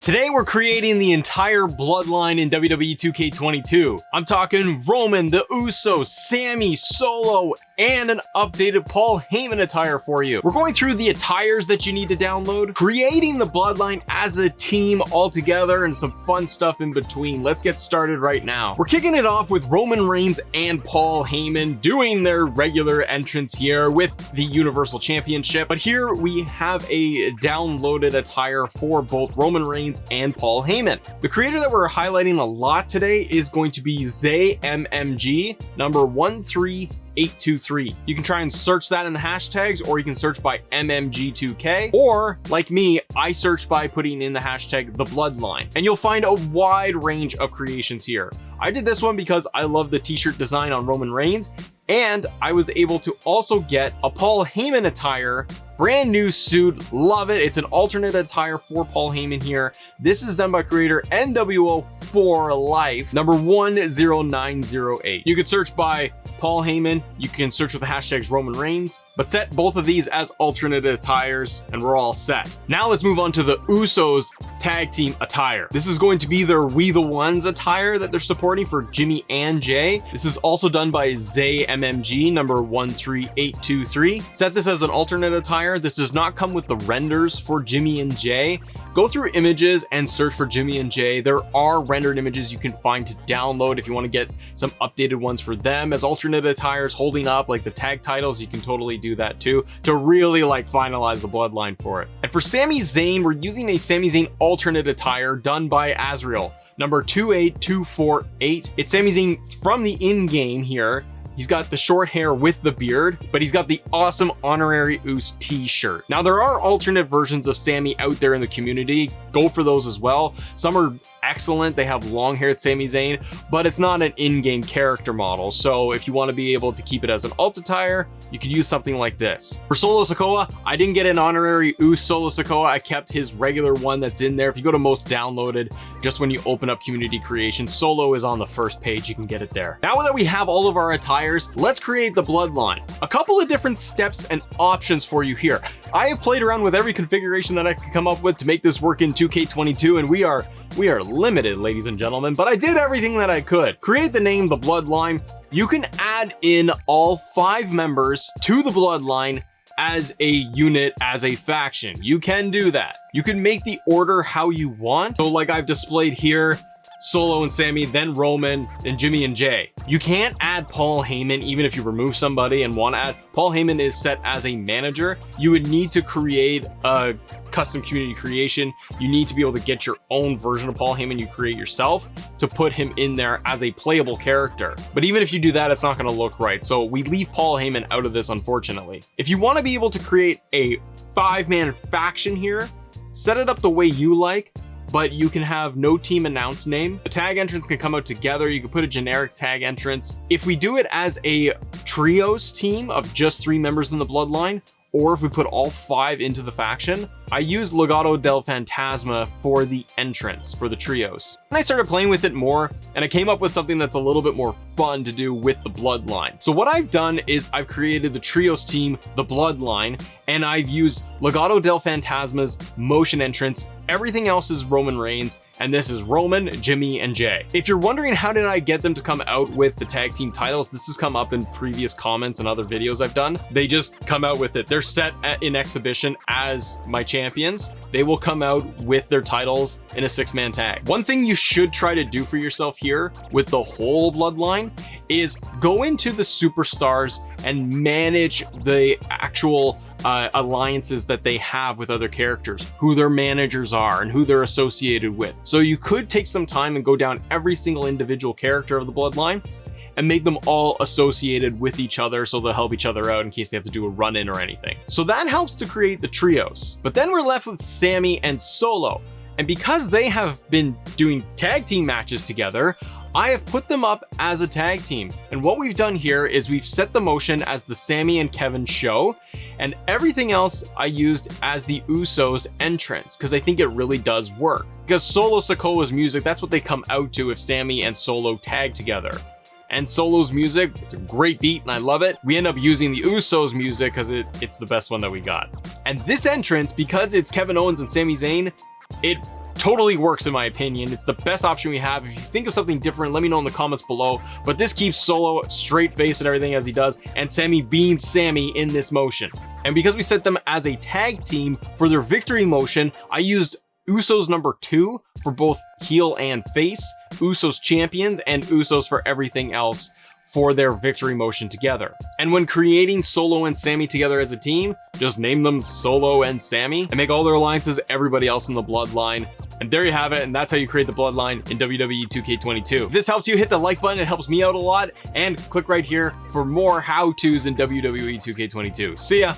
Today we're creating the entire Bloodline in WWE 2K22. I'm talking Roman, the Usos, Sami, Solo, and an updated Paul Heyman attire for you. We're going through the attires that you need to download, creating the Bloodline as a team all together, and some fun stuff in between. Let's get started right now. We're kicking it off with Roman Reigns and Paul Heyman doing their regular entrance here with the Universal Championship. But here we have a downloaded attire for both Roman Reigns and Paul Heyman. The creator that we're highlighting a lot today is going to be ZMMG number 13823. You can try and search that in the hashtags, or you can search by MMG2K, or like me, I search by putting in the hashtag the Bloodline, and you'll find a wide range of creations here. I did this one because I love the t-shirt design on Roman Reigns, and I was able to also get a Paul Heyman attire, brand new suit, love it. It's an alternate attire for Paul Heyman here. This is done by creator NWO for Life, number 10908. You could search by Paul Heyman, you can search with the hashtags Roman Reigns, but set both of these as alternate attires and we're all set. Now let's move on to the Usos tag team attire. This is going to be their We The Ones attire that they're supporting for Jimmy and Jay. This is also done by ZMMG number 13823. Set this as an alternate attire. This does not come with the renders for Jimmy and Jay. Go through images and search for Jimmy and Jay. There are rendered images you can find to download if you want to get some updated ones for them as alternate attires holding up like the tag titles. You can totally do that too to really like finalize the Bloodline for it. And for Sami Zayn, we're using a Sami Zayn alternate attire done by Azrael, number 28248. It's Sami Zayn from the in-game here. He's got the short hair with the beard, but he's got the awesome Honorary Us t-shirt. Now there are alternate versions of Sami out there in the community. Go for those as well. Some are excellent. They have long-haired Sami Zayn, but it's not an in-game character model. So if you want to be able to keep it as an alt attire, you could use something like this. For Solo Sikoa, I didn't get an Honorary Us Solo Sikoa. I kept his regular one that's in there. If you go to most downloaded, just when you open up community creation, Solo is on the first page. You can get it there. Now that we have all of our attires, let's create the Bloodline. A couple of different steps and options for you here. I have played around with every configuration that I could come up with to make this work in 2K22, and we are limited, ladies and gentlemen, but I did everything that I could. Create the name, the Bloodline. You can add in all 5 members to the Bloodline as a unit, as a faction. You can do that. You can make the order how you want. So like I've displayed here, Solo and Sami, then Roman, and Jimmy and Jay. You can't add Paul Heyman even if you remove somebody and want to add. Paul Heyman is set as a manager. You would need to create a custom community creation. You need to be able to get your own version of Paul Heyman you create yourself to put him in there as a playable character. But even if you do that, it's not going to look right. So we leave Paul Heyman out of this, unfortunately. If you want to be able to create a 5-man faction here, set it up the way you like, but you can have no team announced name. The tag entrance can come out together. You can put a generic tag entrance. If we do it as a trios team of just 3 members in the Bloodline, or if we put all 5 into the faction, I used Legado del Fantasma for the entrance for the trios. And I started playing with it more, and I came up with something that's a little bit more fun to do with the Bloodline. So what I've done is I've created the trios team, the Bloodline, and I've used Legado del Fantasma's motion entrance. Everything else is Roman Reigns, and this is Roman, Jimmy, and Jay. If you're wondering how did I get them to come out with the tag team titles, this has come up in previous comments and other videos I've done. They just come out with it. They're set in exhibition as my champions. They will come out with their titles in a 6-man tag. One thing you should try to do for yourself here with the whole Bloodline is go into the superstars and manage the actual alliances that they have with other characters, who their managers are and who they're associated with. So you could take some time and go down every single individual character of the Bloodline and make them all associated with each other so they'll help each other out in case they have to do a run-in or anything. So that helps to create the trios. But then we're left with Sami and Solo. And because they have been doing tag team matches together, I have put them up as a tag team. And what we've done here is we've set the motion as the Sami and Kevin show, and everything else I used as the Usos entrance, because I think it really does work. Because Solo Sikoa's music, that's what they come out to if Sami and Solo tag together. And Solo's music, it's a great beat and I love it. We end up using the Usos music because it's the best one that we got. And this entrance, because it's Kevin Owens and Sami Zayn, it totally works in my opinion. It's the best option we have. If you think of something different, let me know in the comments below. But this keeps Solo straight face and everything as he does, and Sami being Sami in this motion. And because we set them as a tag team for their victory motion, I used Usos number 2 for both heel and face, Usos champions, and Usos for everything else for their victory motion together. And when creating Solo and Sami together as a team, just name them Solo and Sami and make all their alliances everybody else in the Bloodline. And there you have it, and that's how you create the Bloodline in WWE 2K22. If this helps you, hit the like button, it helps me out a lot, and click right here for more how-tos in WWE 2K22. See ya!